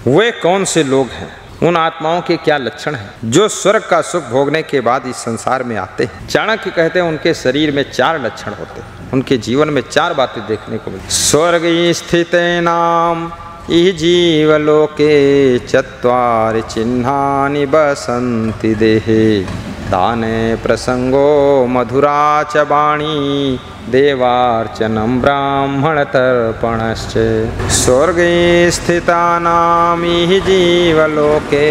वे कौन से लोग हैं, उन आत्माओं के क्या लक्षण हैं जो स्वर्ग का सुख भोगने के बाद इस संसार में आते हैं। चाणक्य कहते हैं उनके शरीर में 4 लक्षण होते हैं, उनके जीवन में 4 बातें देखने को मिलती। स्वर्ग स्थितेनाम इह जीवलोके चत्वारि चिह्नानि बसन्ति देहे दाने प्रसंगो मधुरा च वाणी देवार्चनं ब्राह्मणतर्पणश्च। स्वर्गे स्थितानां इह जीवलोके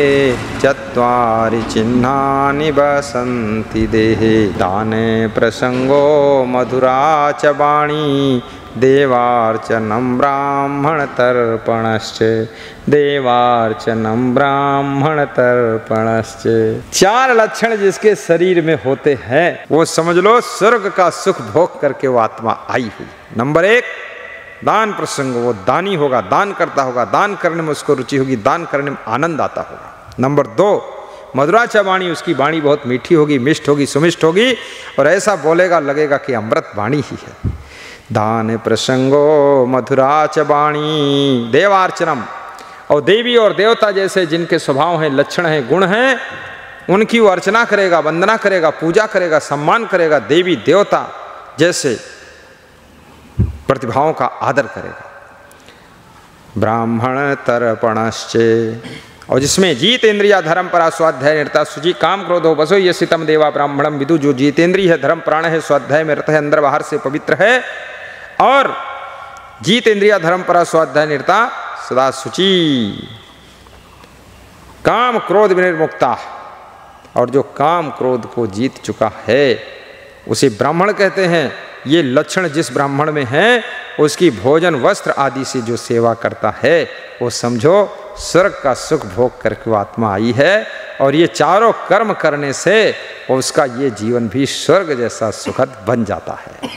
चत्वारि चिह्नानि बसन्ति देहे दाने प्रसंगो मधुरा च वाणी देवार्चनं ब्राह्मणतर्पणश्च देवार्चनं ब्राह्मणतर्पणश्च। 4 लक्षण जिसके शरीर में होते हैं वो समझ लो स्वर्ग का सुख भोग करके वो आत्मा आई हुई। नंबर 1 दान प्रसंग, वो दानी होगा, दान करता होगा, दान करने में उसको रुचि होगी, दान करने में आनंद आता होगा। नंबर 2 मधुराचा वाणी, उसकी वाणी बहुत मीठी होगी, मिष्ट होगी, सुमिष्ट होगी और ऐसा बोलेगा लगेगा कि अमृत वाणी ही है। दान प्रसंगो मधुराच वाणी देवार्चनम, और देवी और देवता जैसे जिनके स्वभाव हैं, लक्षण हैं, गुण हैं, उनकी वो अर्चना करेगा, वंदना करेगा, पूजा करेगा, सम्मान करेगा। देवी देवता जैसे प्रतिभाओं का आदर करेगा। ब्राह्मण तर्पणश्चे, और जिसमें जीतेंद्रिया धर्म परा स्वाध्याय निरता सुजी काम क्रोधो बसो ये सितम देवा ब्राह्मणम विदु, जो जीतेंद्रिय है, धर्म प्राण है, स्वाध्याय में रत है, अंदर बाहर से पवित्र है और जीतेंद्रिया धर्म परा स्वाध्याय निरता सदा शुचि, काम क्रोध विनिर्मुक्ता, और जो काम क्रोध को जीत चुका है उसे ब्राह्मण कहते हैं। ये लक्षण जिस ब्राह्मण में है उसकी भोजन वस्त्र आदि से जो सेवा करता है वो समझो स्वर्ग का सुख भोग करके वो आत्मा आई है। और ये चारों कर्म करने से उसका ये जीवन भी स्वर्ग जैसा सुखद बन जाता है।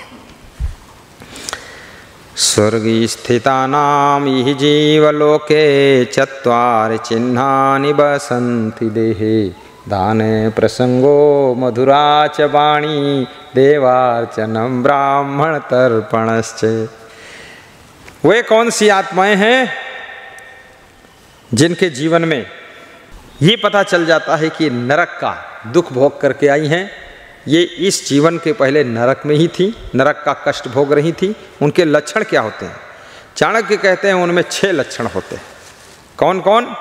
स्वर्गी स्थितानाम इह जीवलोके चत्वारि चिह्नानि बसन्ति देहे दाने प्रसंगो मधुरा च वाणी देवार्चनं ब्राह्मण तर्पणश्च। वे कौन सी आत्माएं हैं जिनके जीवन में ये पता चल जाता है कि नरक का दुख भोग करके आई हैं, ये इस जीवन के पहले नरक में ही थी, नरक का कष्ट भोग रही थी। उनके लक्षण क्या होते हैं? चाणक्य कहते हैं उनमें 6 लक्षण होते हैं। कौन कौन?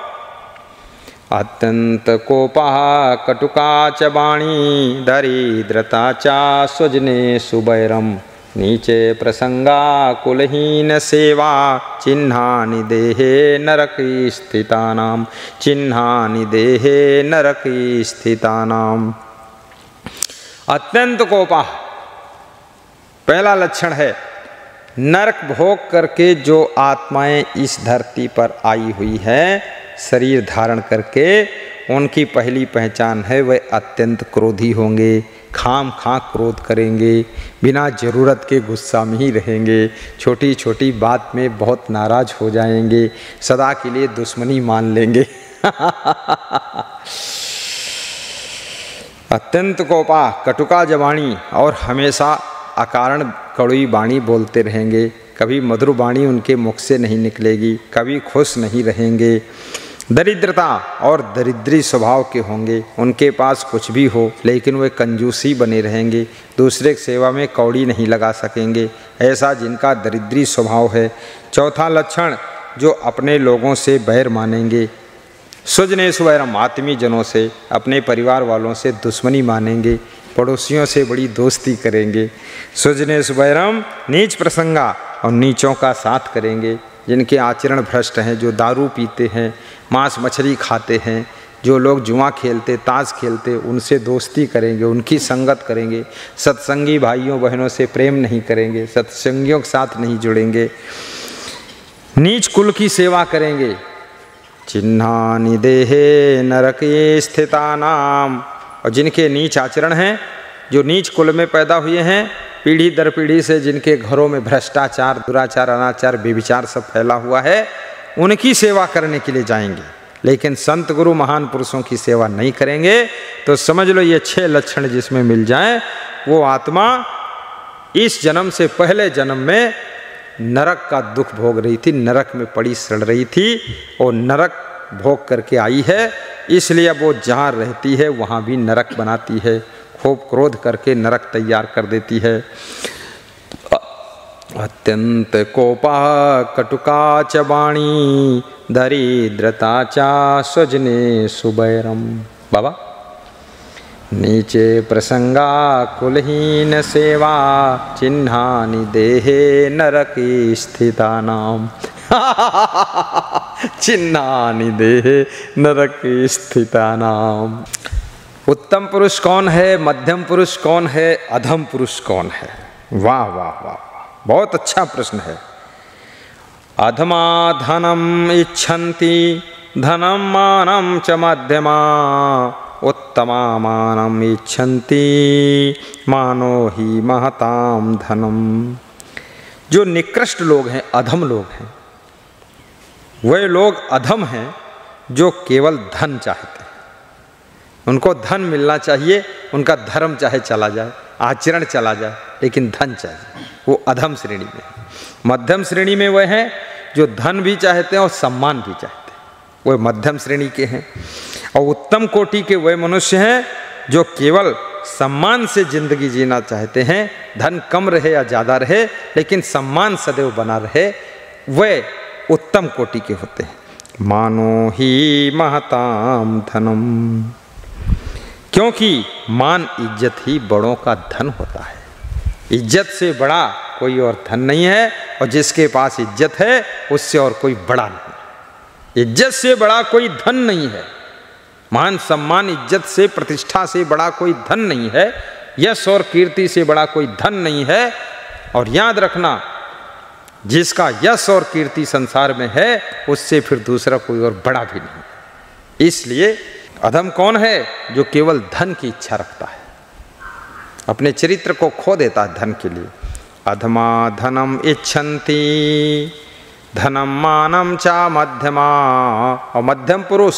अत्यंत कोपः कटुका च वाणी दरिद्रता च स्वजने सुबैरम नीचे प्रसंगा कुलहीन सेवा चिन्हानि देहे नरकी स्थितानाम चिन्हानि देहे नरकी स्थितानाम। अत्यंत कोपः पहला लक्षण है। नरक भोग करके जो आत्माएं इस धरती पर आई हुई है शरीर धारण करके, उनकी पहली पहचान है वे अत्यंत क्रोधी होंगे, खाम खा क्रोध करेंगे, बिना ज़रूरत के गुस्सा में ही रहेंगे, छोटी छोटी बात में बहुत नाराज हो जाएंगे, सदा के लिए दुश्मनी मान लेंगे। अत्यंत कोपा कटुका जवाणी, और हमेशा अकारण कड़वी वाणी बोलते रहेंगे, कभी मधुर वाणी उनके मुख से नहीं निकलेगी, कभी खुश नहीं रहेंगे। दरिद्रता और दरिद्री स्वभाव के होंगे, उनके पास कुछ भी हो लेकिन वे कंजूसी बने रहेंगे, दूसरे की सेवा में कौड़ी नहीं लगा सकेंगे, ऐसा जिनका दरिद्री स्वभाव है। चौथा लक्षण, जो अपने लोगों से बैर मानेंगे, स्वजने सुवैरम, आत्मीय जनों से, अपने परिवार वालों से दुश्मनी मानेंगे, पड़ोसियों से बड़ी दोस्ती करेंगे। स्वजने सुवैरम, नीच प्रसंगा, और नीचों का साथ करेंगे, जिनके आचरण भ्रष्ट हैं, जो दारू पीते हैं, मांस मछली खाते हैं, जो लोग जुआ खेलते, ताश खेलते, उनसे दोस्ती करेंगे, उनकी संगत करेंगे, सत्संगी भाइयों बहनों से प्रेम नहीं करेंगे, सत्संगियों के साथ नहीं जुड़ेंगे, नीच कुल की सेवा करेंगे। चिन्हानि देहे नरके स्थितानाम, और जिनके नीच आचरण हैं, जो नीच कुल में पैदा हुए हैं, पीढ़ी दर पीढ़ी से जिनके घरों में भ्रष्टाचार, दुराचार, अनाचार, व्यभिचार सब फैला हुआ है, उनकी सेवा करने के लिए जाएंगे, लेकिन संत गुरु महान पुरुषों की सेवा नहीं करेंगे। तो समझ लो ये 6 लक्षण जिसमें मिल जाएं, वो आत्मा इस जन्म से पहले जन्म में नरक का दुख भोग रही थी, नरक में पड़ी सड़ रही थी और नरक भोग करके आई है, इसलिए अब वो जहाँ रहती है वहाँ भी नरक बनाती है, खूब क्रोध करके नरक तैयार कर देती है। अत्यंत कोपा कटुका च वाणी दरिद्रता चा स्वजने सुबैरम। बाबा, नीचे प्रसंगा कुलहीन सेवा चिन्हानि देहे नरकी स्थिता नाम। चिन्हानि देहे नरकी स्थिता नाम। उत्तम पुरुष कौन है, मध्यम पुरुष कौन है, अधम पुरुष कौन है? वाह वाह वाह, बहुत अच्छा प्रश्न है। अधमा धनम इच्छन्ति धनम मानम च मध्यमा उत्तमा मानम इच्छन्ति मानो ही महताम धनम। जो निकृष्ट लोग हैं, अधम लोग हैं, वे लोग अधम हैं जो केवल धन चाहते हैं। उनको धन मिलना चाहिए, उनका धर्म चाहे चला जाए, आचरण चला जाए, लेकिन धन चाहिए, वो अधम श्रेणी में है। मध्यम श्रेणी में वह हैं जो धन भी चाहते हैं और सम्मान भी चाहते हैं, वह मध्यम श्रेणी के हैं। और उत्तम कोटि के वह मनुष्य हैं जो केवल सम्मान से जिंदगी जीना चाहते हैं, धन कम रहे या ज़्यादा रहे लेकिन सम्मान सदैव बना रहे, वे उत्तम कोटि के होते हैं। मानो ही महताम धनम, क्योंकि मान इज्जत ही बड़ों का धन होता है। इज्जत से बड़ा कोई और धन नहीं है, और जिसके पास इज्जत है उससे और कोई बड़ा नहीं। इज्जत से बड़ा कोई धन नहीं है। मान सम्मान इज्जत से प्रतिष्ठा से बड़ा कोई धन नहीं है। यश और कीर्ति से बड़ा कोई धन नहीं है। और याद रखना, जिसका यश और कीर्ति संसार में है उससे फिर दूसरा कोई और बड़ा भी नहीं। इसलिए अधम कौन है? जो केवल धन की इच्छा रखता है, अपने चरित्र को खो देता है धन के लिए। अधमा धनम इच्छन्ति धनम मानम चा मध्यमा। और मध्यम पुरुष,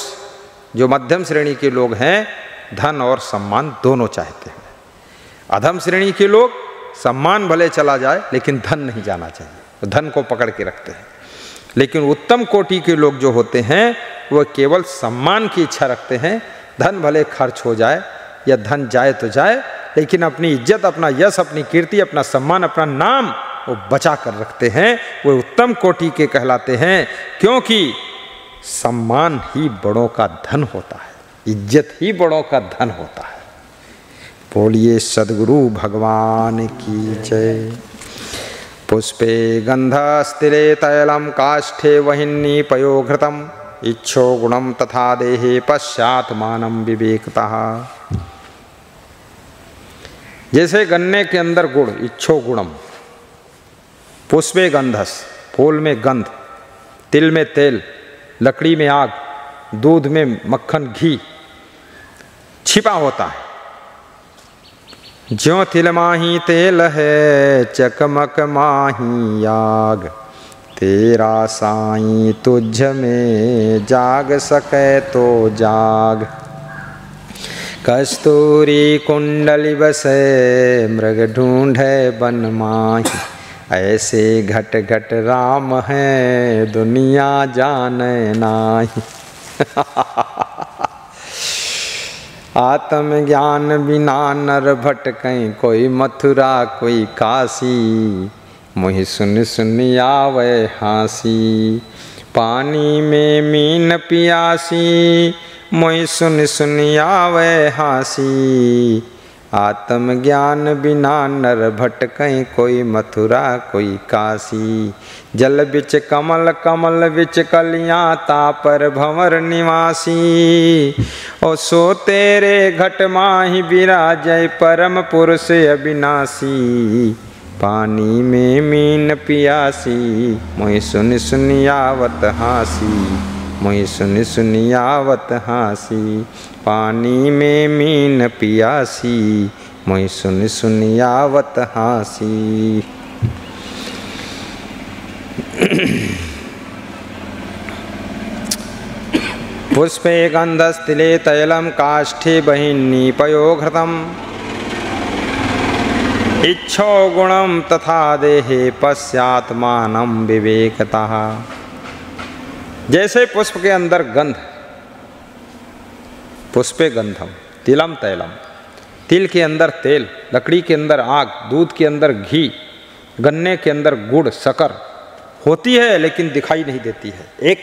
जो मध्यम श्रेणी के लोग हैं, धन और सम्मान दोनों चाहते हैं। अधम श्रेणी के लोग सम्मान भले चला जाए लेकिन धन नहीं जाना चाहिए, तो धन को पकड़ के रखते हैं। लेकिन उत्तम कोटि के लोग जो होते हैं वह केवल सम्मान की इच्छा रखते हैं। धन भले खर्च हो जाए या धन जाए तो जाए, लेकिन अपनी इज्जत, अपना यश, अपनी कीर्ति, अपना सम्मान, अपना नाम वो बचा कर रखते हैं। वो उत्तम कोटि के कहलाते हैं, क्योंकि सम्मान ही बड़ों का धन होता है, इज्जत ही बड़ों का धन होता है। बोलिए सद्गुरु भगवान की जय। पुष्पे गंधस्तिले तैलम काष्ठे वहिन्नी पयोघृतम इच्छो गुणम तथा देहे पश्चात मानम विवेकतः। जैसे गन्ने के अंदर गुड़, इच्छो गुणम, पुष्पे गंधस, फूल में गंध, तिल में तेल, लकड़ी में आग, दूध में मक्खन घी छिपा होता है। ज्यों तिल माही तेल है चकमक माही आग, तेरा साईं तुझ में जाग सके तो जाग। कस्तूरी कुंडली बसे मृग ढूंढे बन माही, ऐसे घट घट राम है दुनिया जाने नाही। आत्मज्ञान बिना नर भटकें, कोई मथुरा कोई काशी, मुहि सुन सुन आवे हाँसी, पानी में मीन पियासी, मुहि सुन सुन आवे हाँसी। आत्मज्ञान बिना नर भटकें, कोई मथुरा कोई काशी, जल बिच कमल कमल बिच कलियाँ, तापर भंवर निवासी। ओ सो तेरे घट माही विराजय, परम पुरुष अविनाशी, पानी में मीन पियासी, मोहि सुन सुन आवत हाँसी, मोहि सुन सुन आवत हाँसी। पानी में मीन पियासी, मोहि सुन सुन आवत हाँसी। पुष्पे गंधस्तिले तैलम काष्ठे बहिन्नी पयोघृतम इच्छो गुणम तथा देहे पश्चात्मानं विवेकतः। जैसे पुष्प के अंदर गंध, पुष्पे गंधम तिलम तैलम, तिल के अंदर तेल, लकड़ी के अंदर आग, दूध के अंदर घी, गन्ने के अंदर गुड़ शक्कर होती है लेकिन दिखाई नहीं देती है। एक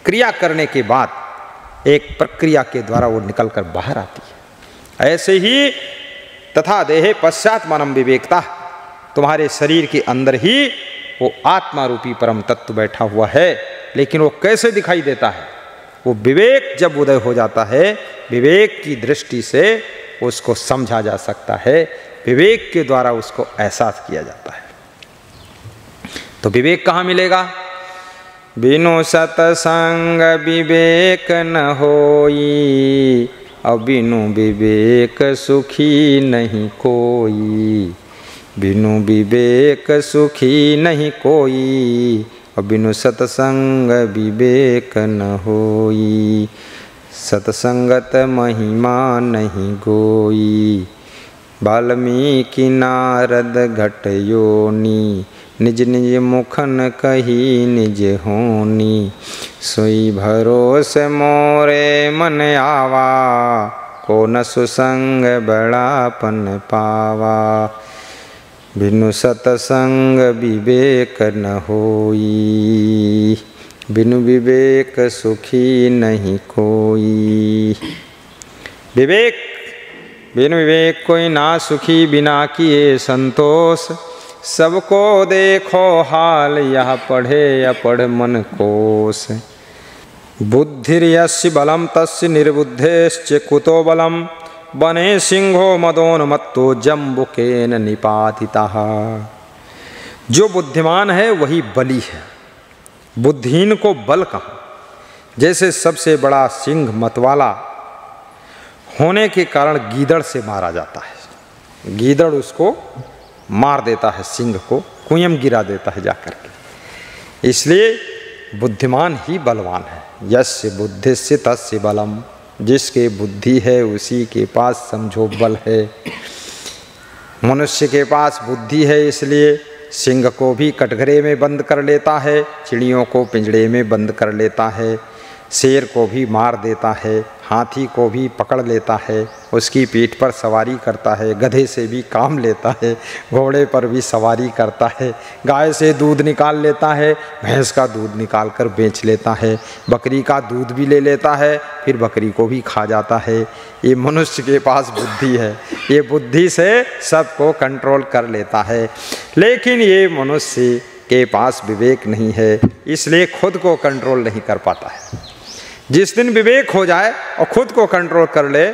क्रिया करने के बाद एक प्रक्रिया के द्वारा वो निकल कर बाहर आती है। ऐसे ही तथा देहे पश्चात्मानं विवेकतः, तुम्हारे शरीर के अंदर ही वो आत्मा रूपी परम तत्व बैठा हुआ है। लेकिन वो कैसे दिखाई देता है? वो विवेक जब उदय हो जाता है, विवेक की दृष्टि से उसको समझा जा सकता है, विवेक के द्वारा उसको एहसास किया जाता है। तो विवेक कहाँ मिलेगा? बिनु सतसंग विवेक न होई, और बिनु विवेक सुखी नहीं कोई। बिनु विवेक सुखी नहीं कोई, और बिनु सतसंग विवेक न होई। सतसंगत महिमा नहीं गोई, वाल्मीकि नारद घट योनी। निज निज मुखन कही निज होनी, सोई भरोस मोरे मन आवा। को न सुसंग बड़ापन पावा, बिनु सतसंग विवेक न होई। बिनु विवेक सुखी नहीं कोई। विवेक, बिनु विवेक कोई ना सुखी, बिना किए संतोष। सबको देखो हाल, यह पढ़े अपढ़ मन कोश। बुद्धिर्यस्य बलम तस्य निर्बुद्धेश्च कुतो बलम। बने सिंहो मदोन्मत्तो जम्बुकेन निपातितः। जो बुद्धिमान है वही बली है, बुद्धिहीन को बल कहाँ। जैसे सबसे बड़ा सिंह मतवाला होने के कारण गीदड़ से मारा जाता है, गीदड़ उसको मार देता है, सिंह को कुएं में गिरा देता है जाकर के। इसलिए बुद्धिमान ही बलवान है। यस्य बुद्धिस्य तस्य बलम, जिसके बुद्धि है उसी के पास समझो बल है। मनुष्य के पास बुद्धि है इसलिए सिंह को भी कटघरे में बंद कर लेता है, चिड़ियों को पिंजड़े में बंद कर लेता है, शेर को भी मार देता है, हाथी को भी पकड़ लेता है, उसकी पीठ पर सवारी करता है, गधे से भी काम लेता है, घोड़े पर भी सवारी करता है, गाय से दूध निकाल लेता है, भैंस का दूध निकाल कर बेच लेता है, बकरी का दूध भी ले लेता है, फिर बकरी को भी खा जाता है। ये मनुष्य के पास बुद्धि है, ये बुद्धि से सबको कंट्रोल कर लेता है। लेकिन ये मनुष्य के पास विवेक नहीं है, इसलिए खुद को कंट्रोल नहीं कर पाता है। जिस दिन विवेक हो जाए और खुद को कंट्रोल कर ले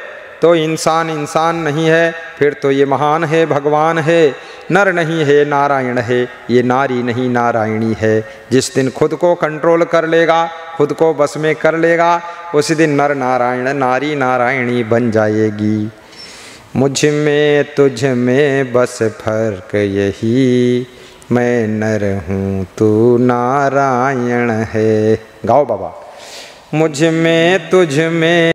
तो इंसान इंसान नहीं है, फिर तो ये महान है, भगवान है। नर नहीं है, नारायण है, ये नारी नहीं नारायणी है। जिस दिन खुद को कंट्रोल कर लेगा, खुद को बस में कर लेगा, उस दिन नर नारायण नारी नारायणी बन जाएगी। मुझ में तुझ में बस फर्क यही, मैं नर हूँ तू नारायण है। गाओ बाबा। मुझ में तुझ में